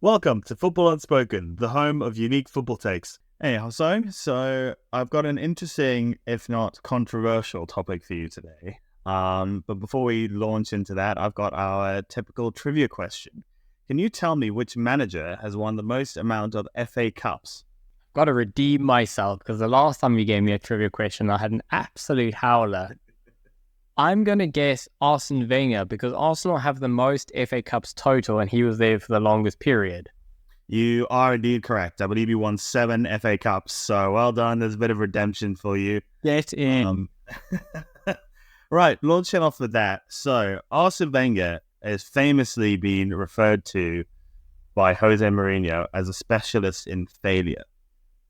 Welcome to Football Unspoken, the home of unique football takes. Hey, Hassan. So I've got an interesting, if not controversial, topic for you today. But before we launch into that, I've got our typical trivia question. Can you tell me which manager has won the most amount of FA Cups? Got to redeem myself because the last time you gave me a trivia question, I had an absolute howler. I'm going to guess Arsène Wenger because Arsenal have the most FA Cups total and he was there for the longest period. You are indeed correct. I believe you won 7 FA Cups, so well done. There's a bit of redemption for you. Get in. Right, launching off with that. So Arsène Wenger is famously being referred to by Jose Mourinho as a specialist in failure.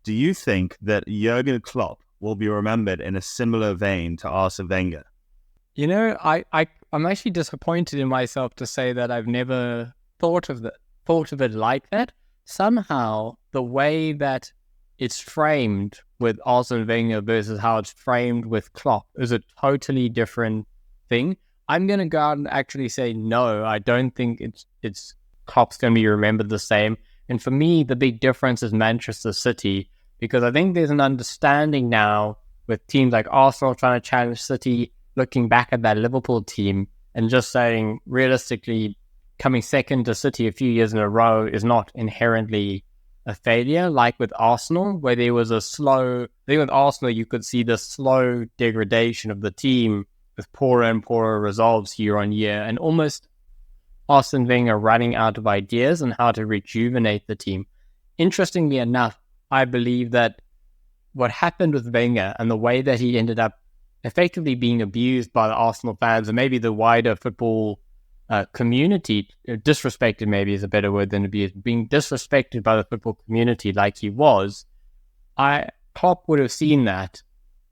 Do you think that Jurgen Klopp will be remembered in a similar vein to Arsène Wenger? You know, I'm actually disappointed in myself to say that I've never thought of it like that. Somehow, the way that it's framed with Arsène Wenger versus how it's framed with Klopp is a totally different thing. I'm going to go out and actually say no. I don't think it's Klopp's going to be remembered the same. And for me, the big difference is Manchester City, because I think there's an understanding now with teams like Arsenal trying to challenge City, looking back at that Liverpool team and just saying, realistically, coming second to City a few years in a row is not inherently a failure, like with Arsenal, where there was a slow... I think with Arsenal, you could see the slow degradation of the team with poorer and poorer results year on year, and almost Arsène Wenger running out of ideas on how to rejuvenate the team. Interestingly enough, I believe that what happened with Wenger and the way that he ended up effectively being abused by the Arsenal fans and maybe the wider football community, disrespected maybe is a better word than abused, being disrespected by the football community like he was, Klopp would have seen that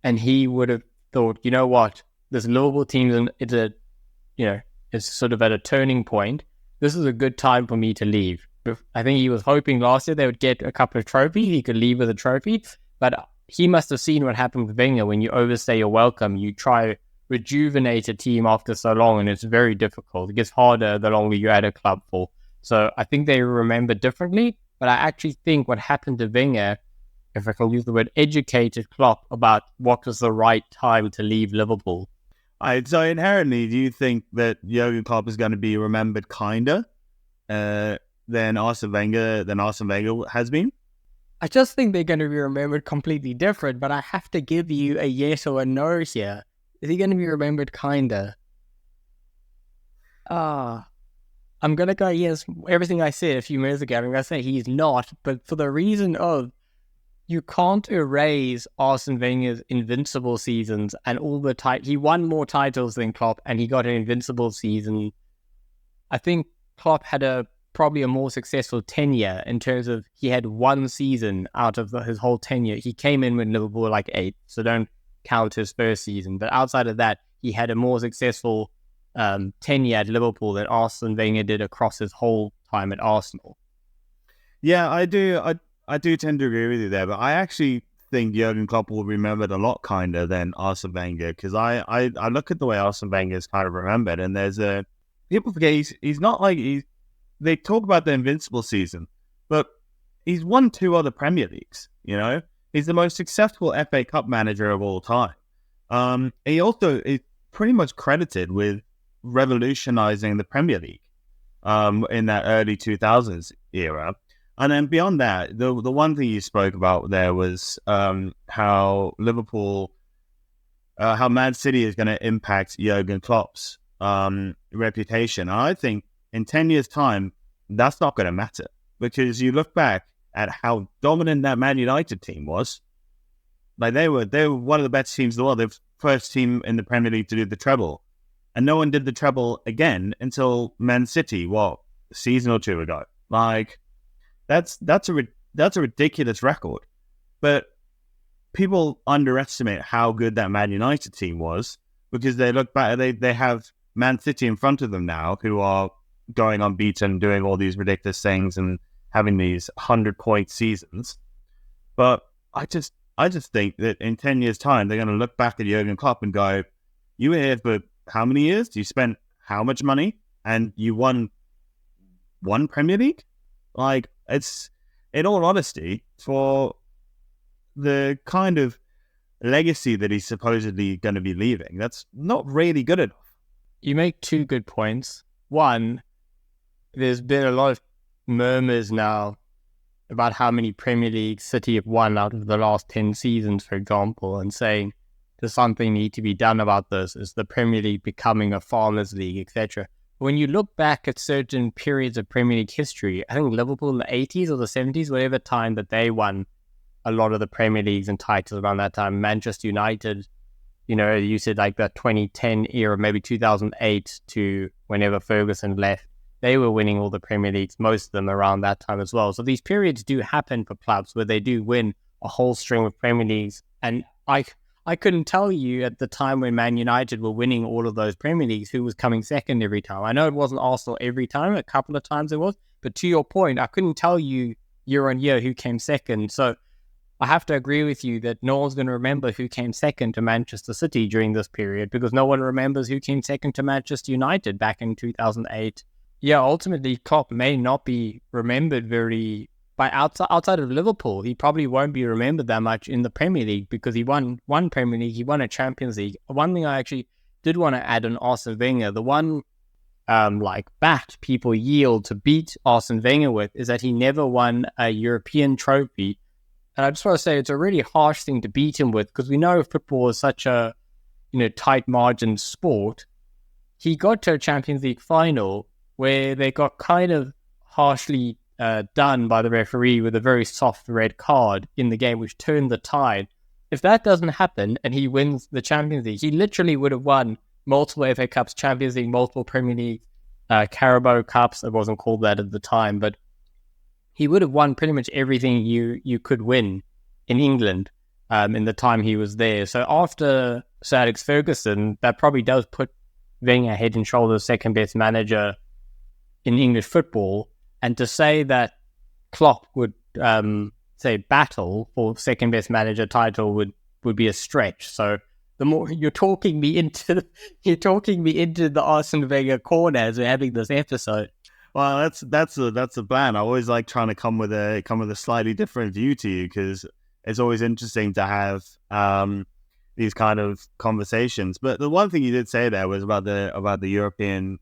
and he would have thought, you know what, this Liverpool team it's sort of at a turning point. This is a good time for me to leave. I think he was hoping last year they would get a couple of trophies. He could leave with a trophy, but he must have seen what happened with Wenger. When you overstay your welcome, you try rejuvenate a team after so long, and it's very difficult. It gets harder the longer you're at a club for. So I think they remember differently, but I actually think what happened to Wenger, if I can use the word, educated Klopp about what was the right time to leave Liverpool. So inherently, do you think that Jurgen Klopp is going to be remembered kinder than Arsène Wenger has been? I just think they're going to be remembered completely different, but I have to give you a yes or a no here. Is he going to be remembered kinder? I'm going to go yes. Everything I said a few minutes ago, I'm going to say he's not, but for the reason of you can't erase Arsène Wenger's invincible seasons and all the he won more titles than Klopp and he got an invincible season. I think Klopp had probably a more successful tenure in terms of he had one season out of his whole tenure. He came in when Liverpool were like 8, so don't count his first season. But outside of that, he had a more successful tenure at Liverpool than Arsène Wenger did across his whole time at Arsenal. Yeah, I do. I do tend to agree with you there, but I actually think Jurgen Klopp will be remembered a lot kinder than Arsène Wenger, because I look at the way Arsène Wenger is kind of remembered, and people forget he's not like they talk about the invincible season, but he's won 2 other Premier Leagues, you know? He's the most successful FA Cup manager of all time. He also is pretty much credited with revolutionizing the Premier League in that early 2000s era. And then beyond that, the one thing you spoke about there was how Man City is going to impact Jurgen Klopp's reputation. And I think in 10 years' time, that's not going to matter, because you look back at how dominant that Man United team was. Like they were one of the best teams in the world. They were the first team in the Premier League to do the treble, and no one did the treble again until Man City, a season or 2 ago. Like that's a ridiculous record, but people underestimate how good that Man United team was because they look back. They have Man City in front of them now, who are going unbeaten, doing all these ridiculous things and having these 100-point seasons. But I just think that in 10 years' time, they're going to look back at Jurgen Klopp and go, you were here for how many years? You spent how much money? And you won one Premier League? Like, it's, in all honesty, for the kind of legacy that he's supposedly going to be leaving, that's not really good enough. You make two good points. One, there's been a lot of murmurs now about how many Premier League City have won out of the last 10 seasons, for example, and saying, does something need to be done about this? Is the Premier League becoming a farmers' league, etc.? When you look back at certain periods of Premier League history, I think Liverpool in the 80s or the 70s, whatever time that they won a lot of the Premier Leagues and titles around that time, Manchester United, you said like the 2010 era, maybe 2008 to whenever Ferguson left, they were winning all the Premier Leagues, most of them around that time as well. So these periods do happen for clubs where they do win a whole string of Premier Leagues. And I couldn't tell you at the time when Man United were winning all of those Premier Leagues who was coming second every time. I know it wasn't Arsenal every time, a couple of times it was, but to your point, I couldn't tell you year on year who came second. So I have to agree with you that no one's going to remember who came second to Manchester City during this period because no one remembers who came second to Manchester United back in 2008. Yeah, ultimately, Klopp may not be remembered by outside of Liverpool. He probably won't be remembered that much in the Premier League because he won one Premier League, he won a Champions League. One thing I actually did want to add on Arsène Wenger, the one bat people yield to beat Arsène Wenger with is that he never won a European trophy. And I just want to say it's a really harsh thing to beat him with because we know football is such a tight margin sport. He got to a Champions League final where they got kind of harshly done by the referee with a very soft red card in the game, which turned the tide. If that doesn't happen and he wins the Champions League, he literally would have won multiple FA Cups, Champions League, multiple Premier League, Carabao Cups. It wasn't called that at the time, but he would have won pretty much everything you could win in England in the time he was there. So after Sir Alex Ferguson, that probably does put Wenger head and shoulders second best manager in English football. And to say that Klopp would say battle for second best manager title would be a stretch. So the more you're talking me into the Arsène Wenger corner as we're having this episode. Well, that's a plan. I always like trying to come with a slightly different view to you because it's always interesting to have these kind of conversations. But the one thing you did say there was about the European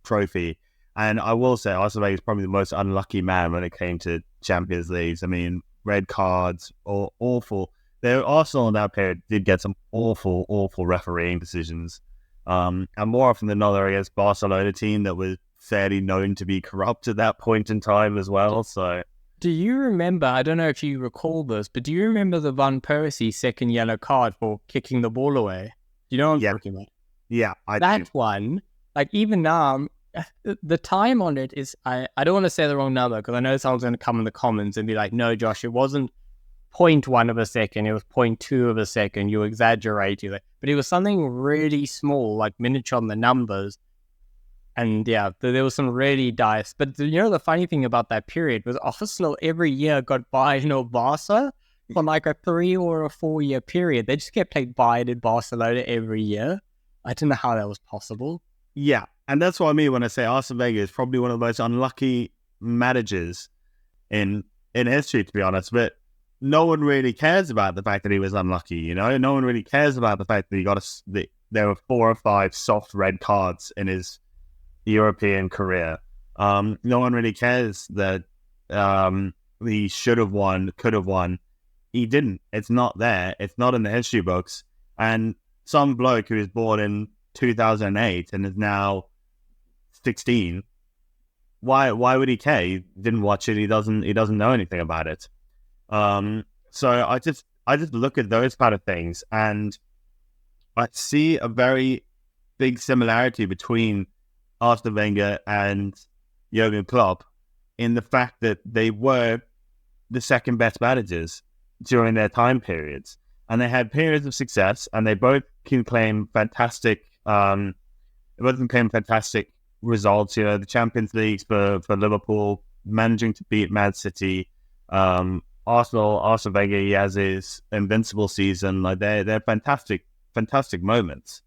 trophy. And I will say, Arsène Wenger is probably the most unlucky man when it came to Champions Leagues. I mean, red cards, or awful. Arsenal in that period did get some awful refereeing decisions. And more often than not, they're against Barcelona team that was fairly known to be corrupt at that point in time as well. So, do you remember, I don't know if you recall this, but do you remember the Van Persie second yellow card for kicking the ball away? Do you know what I'm talking about? Yeah, that one, like even now, the time on it is, I don't want to say the wrong number because I know someone's going to come in the comments and be like, no, Josh, it wasn't 0.1 of a second, it was 0.2 of a second, you exaggerated it. But it was something really small, like miniature on the numbers. And yeah, there was some really dice. But the funny thing about that period was Arsenal every year got Bayern or Barca for like a 3 or a 4 year period. They just kept playing Bayern and Barcelona every year. I don't know how that was possible. Yeah. And that's what I mean when I say Arsène Wenger is probably one of the most unlucky managers in history, to be honest. But no one really cares about the fact that he was unlucky, No one really cares about the fact that he got there were 4 or 5 soft red cards in his European career. No one really cares that he should have won, could have won. He didn't. It's not there. It's not in the history books. And some bloke who was born in 2008 and is now 16, why would he care? He didn't watch it. He doesn't know anything about it. So I just look at those kind of things and I see a very big similarity between Arsène Wenger and Jurgen Klopp in the fact that they were the second best managers during their time periods, and they had periods of success, and they both can claim fantastic results. The Champions Leagues for Liverpool, managing to beat Man City. Arsenal, Arsène Wenger, he has his invincible season. Like they're fantastic moments.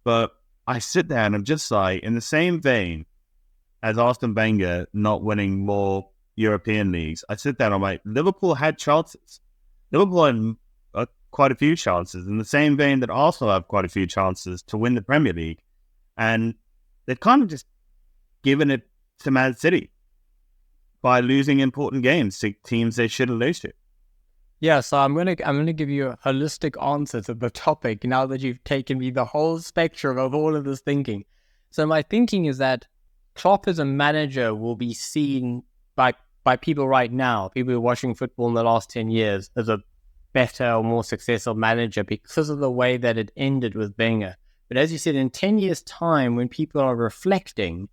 But I sit there and I'm just like, in the same vein as Arsène Wenger not winning more European leagues, I sit there and I'm like, Liverpool had chances. Liverpool had quite a few chances in the same vein that Arsenal have quite a few chances to win the Premier League. And they've kind of just given it to Man City by losing important games to teams they shouldn't lose to. Yeah, so I'm gonna give you a holistic answer to the topic now that you've taken me the whole spectrum of all of this thinking. So my thinking is that Klopp as a manager will be seen by people right now, people who are watching football in the last 10 years, as a better or more successful manager because of the way that it ended with Wenger. But as you said, in 10 years' time, when people are reflecting,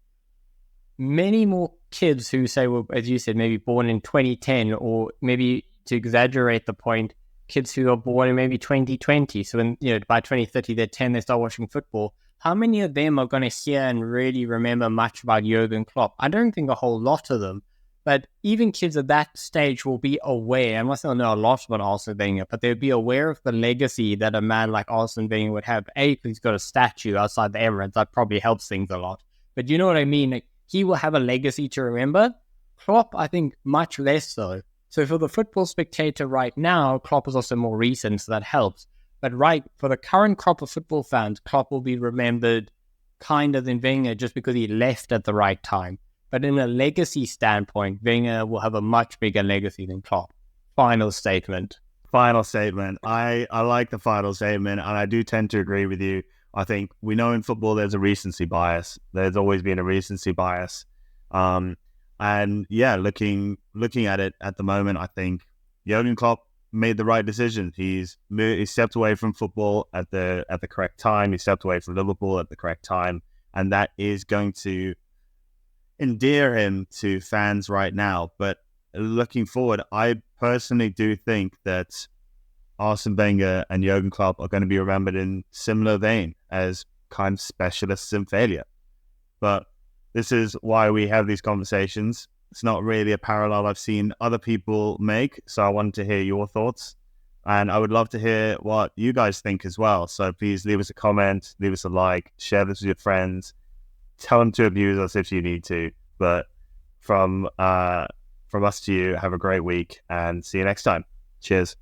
many more kids who say, well, as you said, maybe born in 2010, or maybe to exaggerate the point, kids who are born in maybe 2020. So when, by 2030, they're 10, they start watching football. How many of them are going to hear and really remember much about Jurgen Klopp? I don't think a whole lot of them. But even kids at that stage will be aware. I must not know a lot about Arsène Wenger, but they'll be aware of the legacy that a man like Arsène Wenger would have. A, because he's got a statue outside the Emirates. That probably helps things a lot. But you know what I mean? Like, he will have a legacy to remember. Klopp, I think, much less so. So for the football spectator right now, Klopp is also more recent, so that helps. But for the current crop of football fans, Klopp will be remembered kinder than Wenger just because he left at the right time. But in a legacy standpoint, Wenger will have a much bigger legacy than Klopp. Final statement. Final statement. I like the final statement, and I do tend to agree with you. I think we know in football there's a recency bias. There's always been a recency bias. And yeah, looking at it at the moment, I think Jurgen Klopp made the right decision. He stepped away from football at the correct time. He stepped away from Liverpool at the correct time, and that is going to endear him to fans right now. But looking forward, I personally do think that Arsène Wenger and Jurgen Klopp are going to be remembered in similar vein as kind of specialists in failure. But this is why we have these conversations. It's not really a parallel I've seen other people make, so I wanted to hear your thoughts. And I would love to hear what you guys think as well. So please leave us a comment, leave us a like, share this with your friends. Tell them to abuse us if you need to. But from us to you, have a great week and see you next time. Cheers.